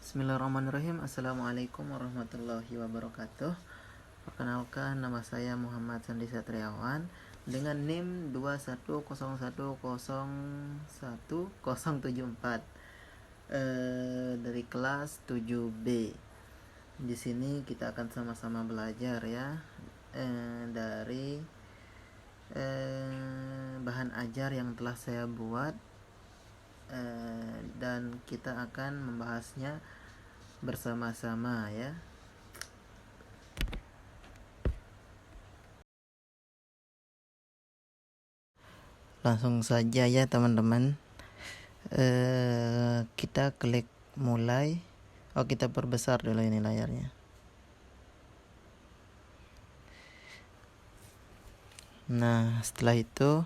Bismillahirrahmanirrahim. Assalamualaikum warahmatullahi wabarakatuh. Perkenalkan, nama saya Muhammad Sandi Satriawan dengan NIM 210101074 dari kelas 7B. Di sini kita akan sama-sama belajar ya dari bahan ajar yang telah saya buat, dan kita akan membahasnya bersama-sama ya. Langsung saja ya teman-teman. Kita klik mulai. Kita perbesar dulu ini layarnya. Nah, setelah itu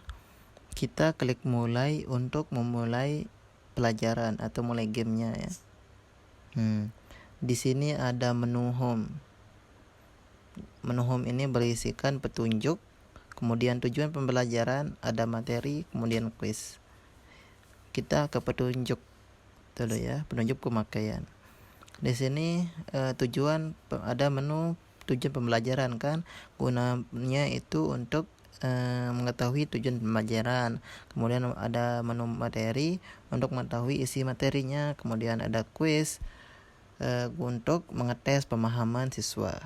kita klik mulai untuk memulai pelajaran atau mulai gamenya ya. Di sini ada menu home. Menu home ini berisikan petunjuk, kemudian tujuan pembelajaran, ada materi, kemudian quiz. Kita ke petunjuk dulu ya, petunjuk pemakaian. Di sini tujuan, ada menu tujuan pembelajaran kan, gunanya itu untuk mengetahui tujuan pembelajaran. Kemudian ada menu materi untuk mengetahui isi materinya. Kemudian ada quiz untuk mengetes pemahaman siswa.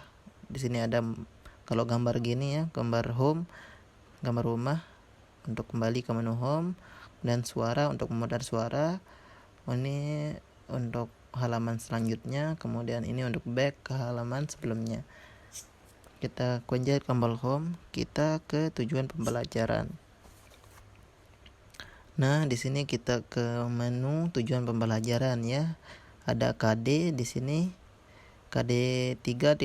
Di sini ada kalau gambar gini ya, gambar home, gambar rumah untuk kembali ke menu home, dan suara untuk memutar suara. Ini untuk halaman selanjutnya, kemudian ini untuk back ke halaman sebelumnya. Kita kunci tombol home, kita ke tujuan pembelajaran. Nah, di sini kita ke menu tujuan pembelajaran ya. Ada KD di sini. KD 3.8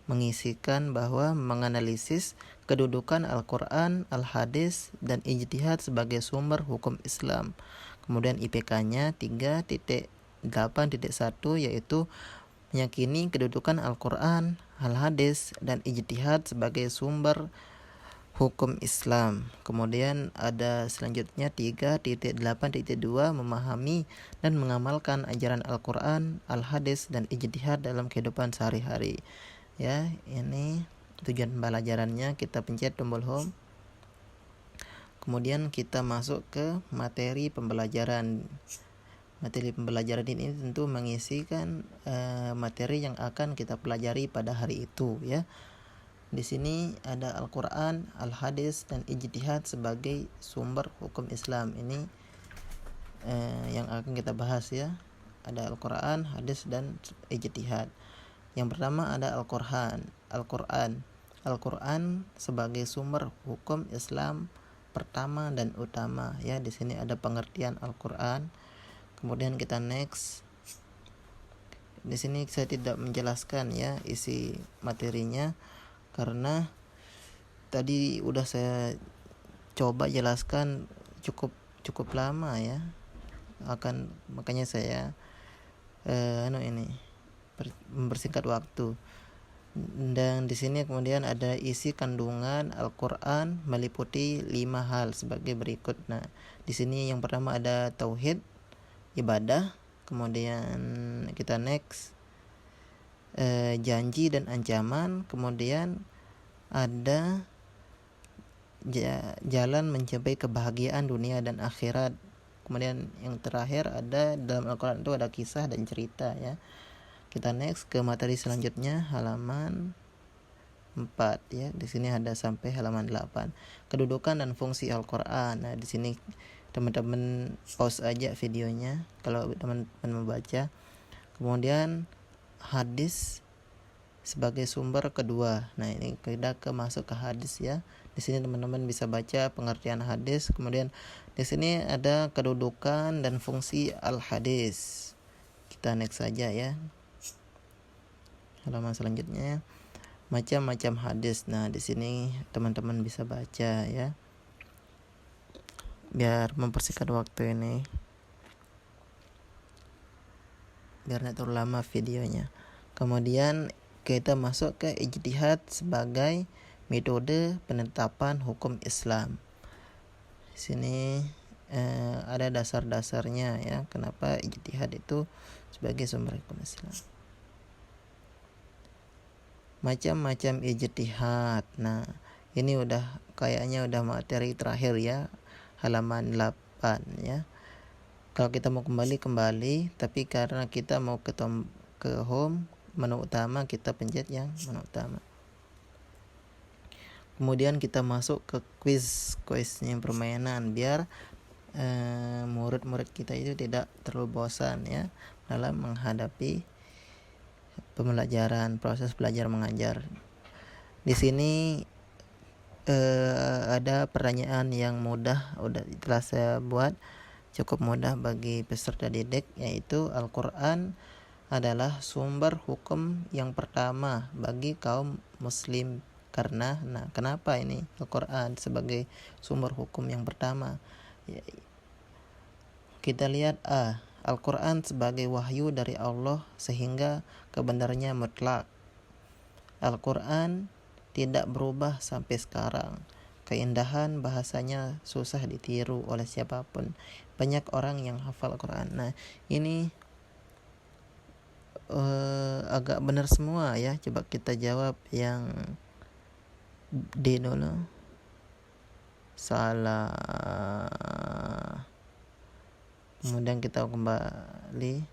mengisikan bahwa menganalisis kedudukan Al-Quran, Al-Hadis, dan ijtihad sebagai sumber hukum Islam. Kemudian IPK-nya 3.8.1 yaitu meyakini kedudukan Al-Quran, Al-Hadis, dan ijtihad sebagai sumber hukum Islam. Kemudian ada selanjutnya 3.8.2 memahami dan mengamalkan ajaran Al-Quran, Al-Hadis, dan ijtihad dalam kehidupan sehari-hari. Ya, ini tujuan pembelajarannya. Kita pencet tombol home. Kemudian kita masuk ke materi pembelajaran. Materi pembelajaran ini tentu mengisikan materi yang akan kita pelajari pada hari itu ya. Di sini ada Al-Quran, Al-Hadis, dan ijtihad sebagai sumber hukum Islam. Ini yang akan kita bahas ya. Ada Al-Quran, Hadis, dan ijtihad. Yang pertama ada Al-Quran. Al-Quran sebagai sumber hukum Islam pertama dan utama ya. Di sini ada pengertian Al-Quran. Kemudian kita next. Di sini saya tidak menjelaskan ya isi materinya karena tadi udah saya coba jelaskan cukup lama ya. Makanya saya mempersingkat waktu. Dan di sini kemudian ada isi kandungan Al-Quran meliputi 5 hal sebagai berikut. Nah, di sini yang pertama ada tauhid, ibadah. Kemudian kita next janji dan ancaman. Kemudian ada jalan mencapai kebahagiaan dunia dan akhirat. Kemudian yang terakhir ada dalam Al-Quran itu ada kisah dan cerita ya. Kita next ke materi selanjutnya, halaman 4 ya. Di sini ada sampai halaman 8. Kedudukan dan fungsi Al-Quran. Nah, di sini teman-teman pause aja videonya kalau teman-teman membaca. Kemudian hadis sebagai sumber kedua. Nah, ini kita masuk ke hadis ya. Di sini teman-teman bisa baca pengertian hadis. Kemudian di sini ada kedudukan dan fungsi al-hadis. Kita next saja ya. Halaman selanjutnya macam-macam hadis. Nah, di sini teman-teman bisa baca ya. Biar mempersingkat waktu ini. Biar tidak terlalu lama videonya. Kemudian kita masuk ke ijtihad sebagai metode penetapan hukum Islam. Di sini ada dasar-dasarnya ya, kenapa ijtihad itu sebagai sumber hukum Islam. Macam-macam ijtihad. Nah, ini kayaknya udah materi terakhir ya, halaman 8 ya. Kalau kita mau kembali, tapi karena kita mau ke home, menu utama, kita pencet yang menu utama. Kemudian kita masuk ke kuisnya permainan, biar murid-murid kita itu tidak terlalu bosan ya dalam menghadapi pembelajaran, proses belajar mengajar. Di sini ada pertanyaan yang mudah, telah saya buat cukup mudah bagi peserta didik, yaitu Al-Quran adalah sumber hukum yang pertama bagi kaum muslim. Karena, kenapa ini Al-Quran sebagai sumber hukum yang pertama? Kita lihat Al-Quran sebagai wahyu dari Allah sehingga kebenarannya mutlak. Al-Quran tidak berubah sampai sekarang. Keindahan bahasanya susah ditiru oleh siapapun. Banyak orang yang hafal Al-Quran. Nah, ini agak benar semua ya. Coba kita jawab yang D dulu. Salah. Kemudian kita kembali.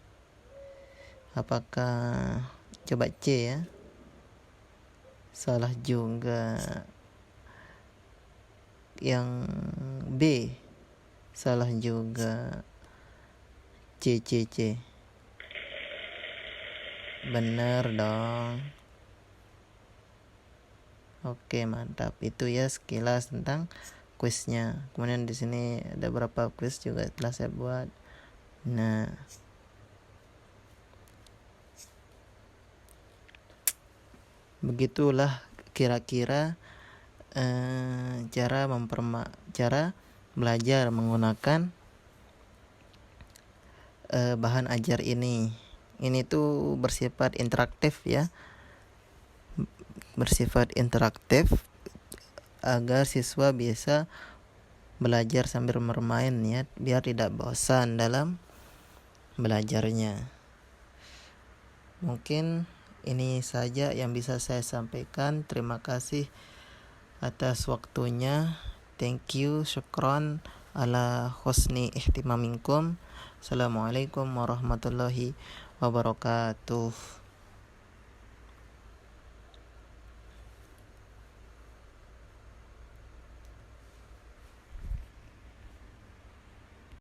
Apakah coba C ya? Salah juga. Yang B salah juga. C. Benar dong. Oke, mantap. Itu ya sekilas tentang kuisnya. Kemudian di sini ada beberapa kuis juga telah saya buat. Nah, begitulah kira-kira cara belajar menggunakan bahan ajar ini. Ini tuh bersifat interaktif ya. Bersifat interaktif agar siswa bisa belajar sambil bermain ya, biar tidak bosan dalam belajarnya. Mungkin ini saja yang bisa saya sampaikan. Terima kasih atas waktunya. Thank you, syukron ala husni ihtimaminkum. Assalamualaikum warahmatullahi wabarakatuh.